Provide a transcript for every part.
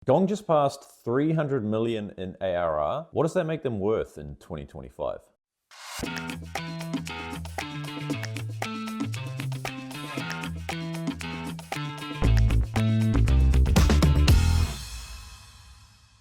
Gong just passed 300 million in ARR. What does that make them worth in 2025?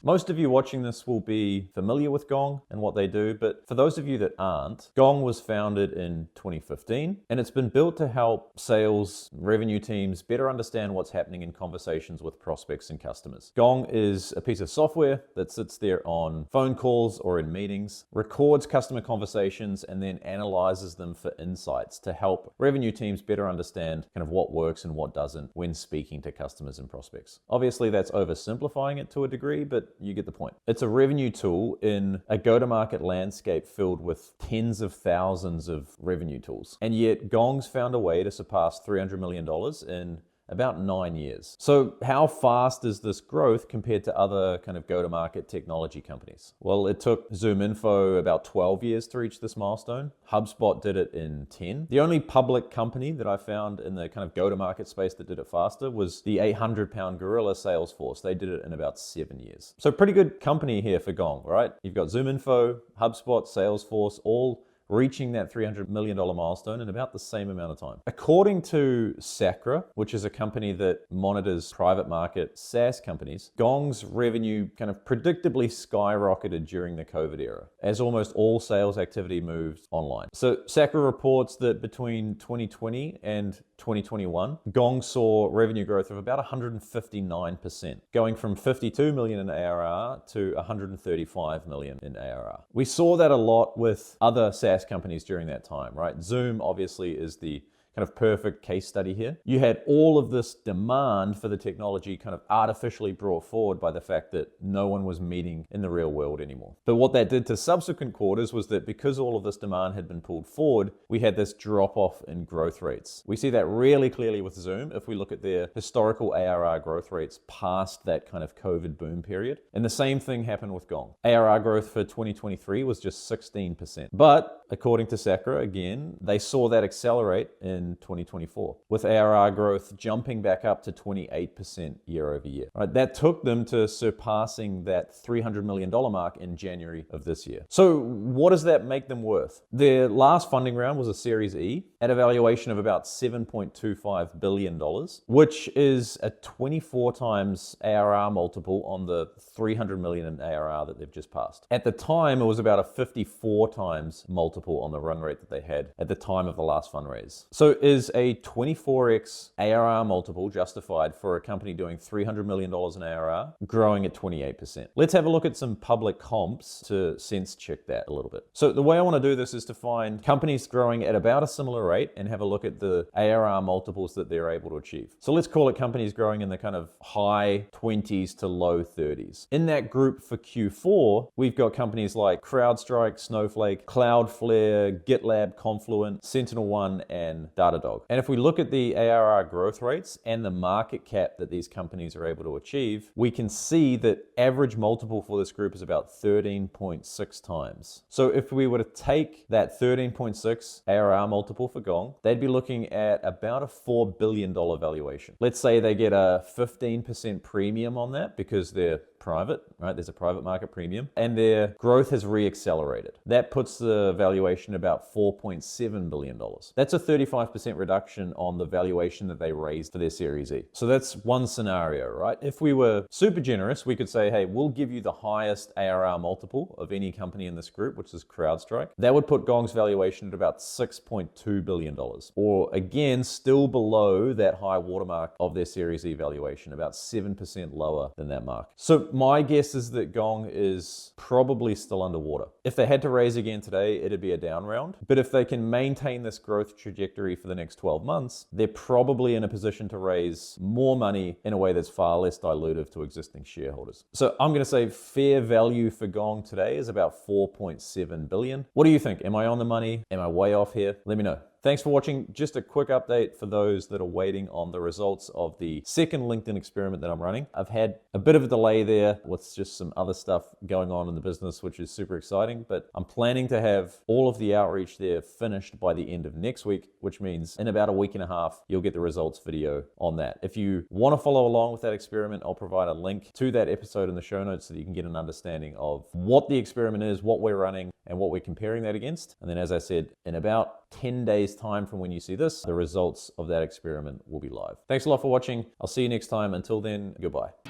Most of you watching this will be familiar with Gong and what they do, but for those of you that aren't, Gong was founded in 2015, and it's been built to help sales, revenue teams better understand what's happening in conversations with prospects and customers. Gong is a piece of software that sits there on phone calls or in meetings, records customer conversations, and then analyzes them for insights to help revenue teams better understand kind of what works and what doesn't when speaking to customers and prospects. Obviously, that's oversimplifying it to a degree, but you get the point. It's a revenue tool in a go-to-market landscape filled with tens of thousands of revenue tools. And yet Gong's found a way to surpass $300 million in about 9 years. So how fast is this growth compared to other kind of go-to-market technology companies? Well, it took ZoomInfo about 12 years to reach this milestone. HubSpot did it in 10. The only public company that I found in the kind of go-to-market space that did it faster was the 800-pound gorilla Salesforce. They did it in about 7 years. So pretty good company here for Gong, right? You've got ZoomInfo, HubSpot, Salesforce, all reaching that $300 million milestone in about the same amount of time. According to Sacra, which is a company that monitors private market SaaS companies, Gong's revenue kind of predictably skyrocketed during the COVID era as almost all sales activity moved online. So Sacra reports that between 2020 and 2021, Gong saw revenue growth of about 159%, going from 52 million in ARR to 135 million in ARR. We saw that a lot with other SaaS companies during that time, right? Zoom obviously is the kind of perfect case study here. You had all of this demand for the technology kind of artificially brought forward by the fact that no one was meeting in the real world anymore. But what that did to subsequent quarters was that because all of this demand had been pulled forward, we had this drop off in growth rates. We see that really clearly with Zoom if we look at their historical ARR growth rates past that kind of COVID boom period. And the same thing happened with Gong. ARR growth for 2023 was just 16%. But according to Sacra, again, they saw that accelerate in 2024, with ARR growth jumping back up to 28% year over year. Right, that took them to surpassing that $300 million mark in January of this year. So what does that make them worth? Their last funding round was a Series E at a valuation of about $7.25 billion, which is a 24 times ARR multiple on the $300 million in ARR that they've just passed. At the time, it was about a 54 times multiple on the run rate that they had at the time of the last fundraise. So is a 24x ARR multiple justified for a company doing $300 million in ARR, growing at 28%? Let's have a look at some public comps to sense check that a little bit. So the way I want to do this is to find companies growing at about a similar rate and have a look at the ARR multiples that they're able to achieve. So let's call it companies growing in the kind of high 20s to low 30s. In that group for Q4, we've got companies like CrowdStrike, Snowflake, Cloudflare, GitLab, Confluent, SentinelOne, and Datadog. And if we look at the ARR growth rates and the market cap that these companies are able to achieve, we can see that average multiple for this group is about 13.6 times. So if we were to take that 13.6 ARR multiple for Gong, they'd be looking at about a $4 billion valuation. Let's say they get a 15% premium on that because they're private, right? There's a private market premium, and their growth has reaccelerated. That puts the valuation about $4.7 billion. That's a 35% reduction on the valuation that they raised for their Series E. So that's one scenario, right? If we were super generous, we could say, hey, we'll give you the highest ARR multiple of any company in this group, which is CrowdStrike. That would put Gong's valuation at about $6.2 billion, or again, still below that high watermark of their Series E valuation, about 7% lower than that mark. So my guess is that Gong is probably still underwater. If they had to raise again today, it'd be a down round. But if they can maintain this growth trajectory for the next 12 months, they're probably in a position to raise more money in a way that's far less dilutive to existing shareholders. So I'm going to say fair value for Gong today is about $4.7 billion. What do you think? Am I on the money? Am I way off here? Let me know. Thanks for watching. Just a quick update for those that are waiting on the results of the second LinkedIn experiment that I'm running. I've had a bit of a delay there with just some other stuff going on in the business, which is super exciting, but I'm planning to have all of the outreach there finished by the end of next week, which means in about a week and a half, you'll get the results video on that. If you want to follow along with that experiment, I'll provide a link to that episode in the show notes so that you can get an understanding of what the experiment is, what we're running, and what we're comparing that against. And then, as I said, in about 10 days time from when you see this, the results of that experiment will be live. Thanks a lot for watching. I'll see you next time. Until then, goodbye.